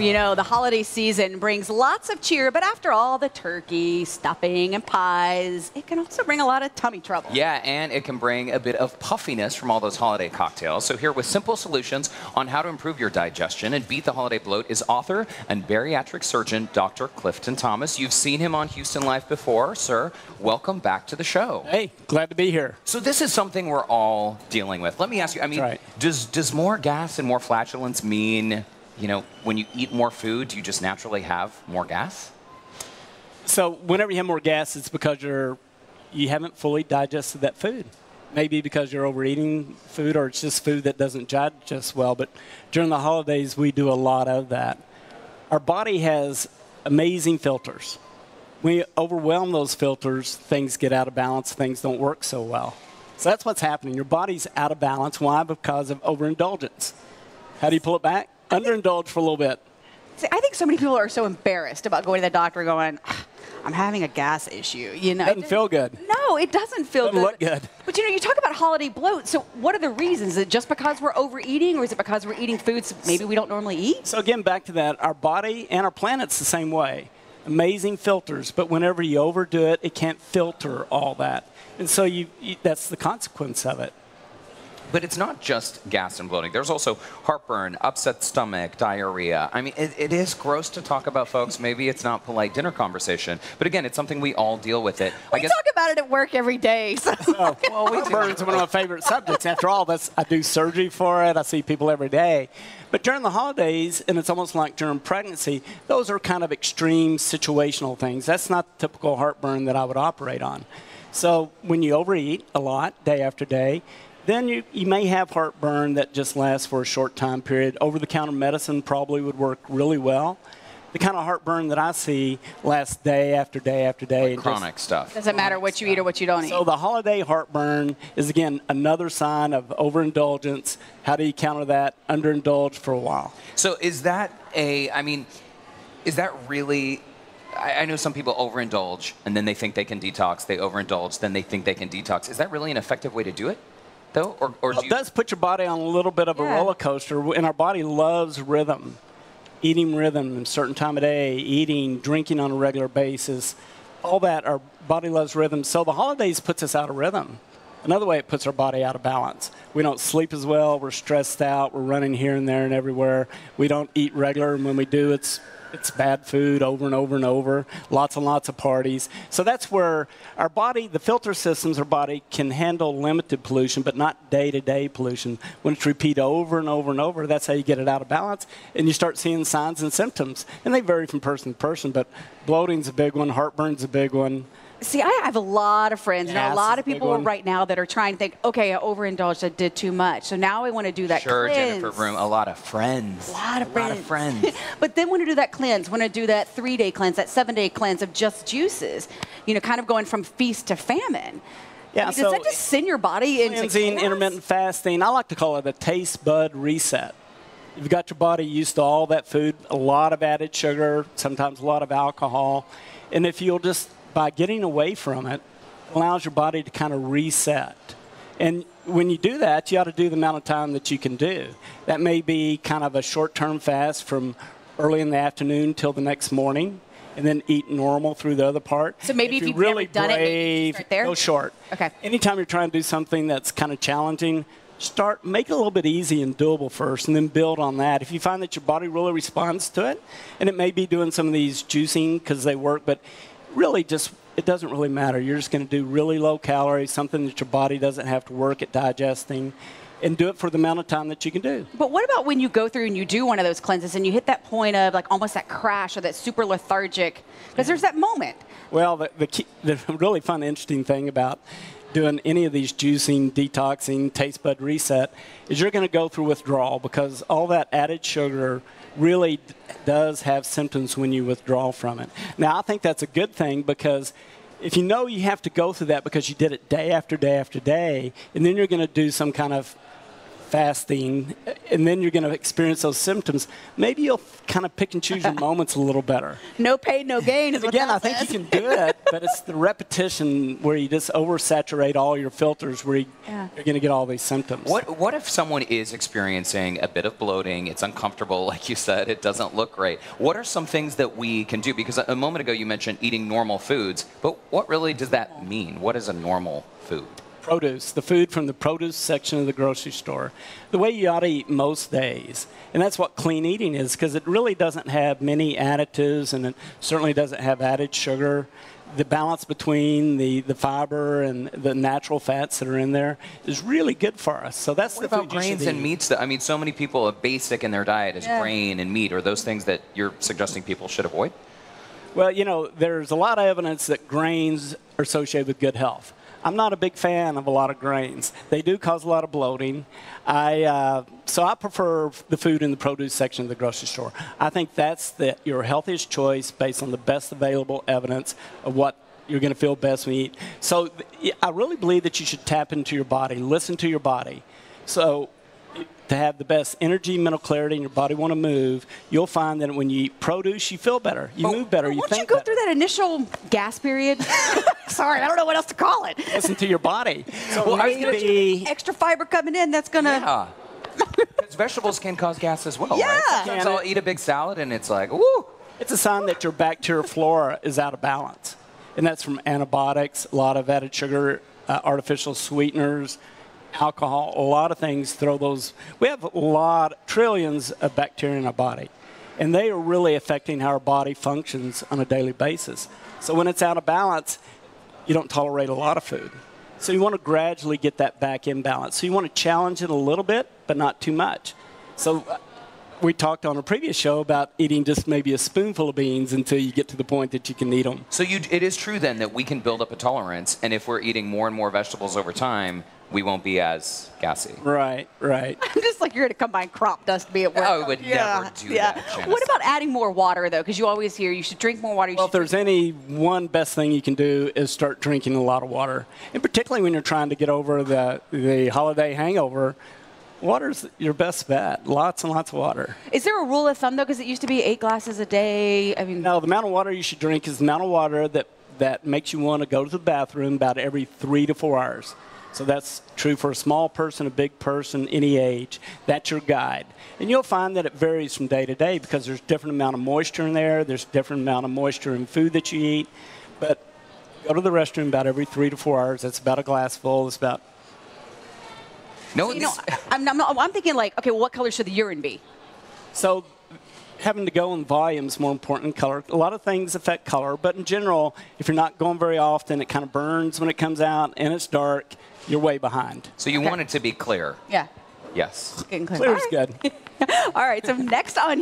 You know, the holiday season brings lots of cheer, but after all the turkey, stuffing, and pies, it can also bring a lot of tummy trouble. Yeah, and it can bring a bit of puffiness from all those holiday cocktails. So here with simple solutions on how to improve your digestion and beat the holiday bloat is author and bariatric surgeon Dr. Clifton Thomas. You've seen him on Houston Life before. Sir, welcome back to the show. Hey, glad to be here. So this is something we're all dealing with. Let me ask you, I mean, does more gas and more flatulence mean, you know, when you eat more food, do you just naturally have more gas? So whenever you have more gas, it's because you haven't fully digested that food. Maybe because you're overeating food, or it's just food that doesn't digest well. But during the holidays, we do a lot of that. Our body has amazing filters. When you overwhelm those filters, things get out of balance, things don't work so well. So that's what's happening. Your body's out of balance. Why? Because of overindulgence. How do you pull it back? Underindulge for a little bit. See, I think so many people are so embarrassed about going to the doctor going, I'm having a gas issue. You know, Doesn't feel good. No, it doesn't feel Doesn't good. look good. But you know, you talk about holiday bloat. So what are the reasons? Is it just because we're overeating, or is it because we're eating foods maybe we don't normally eat? So again, back to that, our body and our planet's the same way. Amazing filters, but whenever you overdo it, it can't filter all that. And so that's the consequence of it. But it's not just gas and bloating. There's also heartburn, upset stomach, diarrhea. I mean, it is gross to talk about, folks. Maybe it's not polite dinner conversation. But again, it's something we all deal with it. We talk about it at work every day. So. Oh, well, heartburn's one of my favorite subjects. After all, I do surgery for it. I see people every day. But during the holidays, and it's almost like during pregnancy, those are kind of extreme situational things. That's not the typical heartburn that I would operate on. So when you overeat a lot, day after day, then you may have heartburn that just lasts for a short time period. Over-the-counter medicine probably would work really well. The kind of heartburn that I see lasts day after day after day. Like chronic stuff. Doesn't matter what you eat or what you don't eat. So the holiday heartburn is, again, another sign of overindulgence. How do you counter that? Underindulge for a while. So is that is that really... I know some people overindulge, and then they think they can detox. They overindulge, then they think they can detox. Is that really an effective way to do it, though? Or it does put your body on a little bit of a roller coaster, and our body loves rhythm. Eating rhythm, a certain time of day, eating, drinking on a regular basis, all that, our body loves rhythm. So the holidays puts us out of rhythm. Another way, it puts our body out of balance. We don't sleep as well. We're stressed out. We're running here and there and everywhere. We don't eat regular, and when we do, it's bad food over and over and over, lots and lots of parties. So that's where our body, the filter systems, our body can handle limited pollution, but not day-to-day pollution. When it's repeated over and over and over, that's how you get it out of balance, and you start seeing signs and symptoms. And they vary from person to person, but bloating's a big one, heartburn's a big one. See, I have a lot of friends, and a lot of people right now that are trying to think, okay, I overindulged, I did too much. So now I want to do that cleanse. Jennifer Vroom, a lot of friends. A lot of friends. But then want to do that cleanse, want to do that 3-day cleanse, that 7-day cleanse of just juices, you know, kind of going from feast to famine. Yeah, does that just send your body into cleansing, intermittent fasting, I like to call it a taste bud reset. You've got your body used to all that food, a lot of added sugar, sometimes a lot of alcohol. And if you'll just, by getting away from it, allows your body to kind of reset. And when you do that, you ought to do the amount of time that you can do. That may be kind of a short-term fast from early in the afternoon till the next morning, and then eat normal through the other part. So maybe if you've really never done it, maybe you start there? Go short. Okay. Anytime you're trying to do something that's kind of challenging, make it a little bit easy and doable first, and then build on that. If you find that your body really responds to it, and it may be doing some of these juicing because they work, but really it doesn't really matter. You're just going to do really low calories, something that your body doesn't have to work at digesting, and do it for the amount of time that you can do. But what about when you go through and you do one of those cleanses and you hit that point of like almost that crash or that super lethargic, because there's that moment. Well, the really fun, interesting thing about doing any of these juicing, detoxing, taste bud reset is you're going to go through withdrawal, because all that added sugar really does have symptoms when you withdraw from it. Now, I think that's a good thing, because if you know you have to go through that because you did it day after day after day, and then you're going to do some kind of fasting, and then you're going to experience those symptoms, maybe you'll kind of pick and choose your moments a little better. No pain, no gain is what Again, I that think says. you can do it, but it's the repetition where you just oversaturate all your filters where you're going to get all these symptoms. What if someone is experiencing a bit of bloating, it's uncomfortable, like you said, it doesn't look great? What are some things that we can do? Because a moment ago you mentioned eating normal foods, but what really does that mean? What is a normal food? Produce, the food from the produce section of the grocery store. The way you ought to eat most days. And that's what clean eating is, because it really doesn't have many additives, and it certainly doesn't have added sugar. The balance between the fiber and the natural fats that are in there is really good for us. So that's what the about food you should grains and eat. meats? I mean, so many people are basic in their diet is grain and meat. Are those things that you're suggesting people should avoid? Well, you know, there's a lot of evidence that grains are associated with good health. I'm not a big fan of a lot of grains. They do cause a lot of bloating. So I prefer the food in the produce section of the grocery store. I think that's your healthiest choice based on the best available evidence of what you're going to feel best when you eat. So I really believe that you should tap into your body, listen to your body. So to have the best energy, mental clarity, and your body want to move, you'll find that when you eat produce, you feel better, you move better, you Once think you go better. through that initial gas period, sorry, I don't know what else to call it. Listen to your body. So Well, maybe Extra fiber coming in, that's going to... Yeah. Because vegetables can cause gas as well, Yeah. right? Sometimes I'll eat a big salad and it's like, woo! it's a sign that your bacterial flora is out of balance. And that's from antibiotics, a lot of added sugar, artificial sweeteners, alcohol, a lot of things throw those. We have trillions of bacteria in our body, and they are really affecting how our body functions on a daily basis. So when it's out of balance, you don't tolerate a lot of food. So you want to gradually get that back in balance. So you want to challenge it a little bit, but not too much. So we talked on a previous show about eating just maybe a spoonful of beans until you get to the point that you can eat them. So it is true then that we can build up a tolerance, and if we're eating more and more vegetables over time, we won't be as gassy. Right, right. I'm just like, you're going to combine crop dust to be at work. I would never do that, Janice. What about adding more water, though? Because you always hear you should drink more water. Well, if there's any one best thing you can do is start drinking a lot of water. And particularly when you're trying to get over the holiday hangover, water's your best bet. Lots and lots of water. Is there a rule of thumb, though? Because it used to be 8 glasses a day. I mean, Now, the amount of water you should drink is the amount of water that makes you want to go to the bathroom about every 3 to 4 hours. So that's true for a small person, a big person, any age. That's your guide. And you'll find that it varies from day to day because there's different amount of moisture in there. There's different amount of moisture in food that you eat. But go to the restroom about every 3 to 4 hours. That's about a glass full. It's about... No, you know, I'm thinking like, okay, well, what color should the urine be? So having to go in volume is more important than color. A lot of things affect color, but in general, if you're not going very often, it kind of burns when it comes out and it's dark, you're way behind. So you want it to be clear. Yeah. Yes. Getting clear. Clear All is right. good. All right, so next on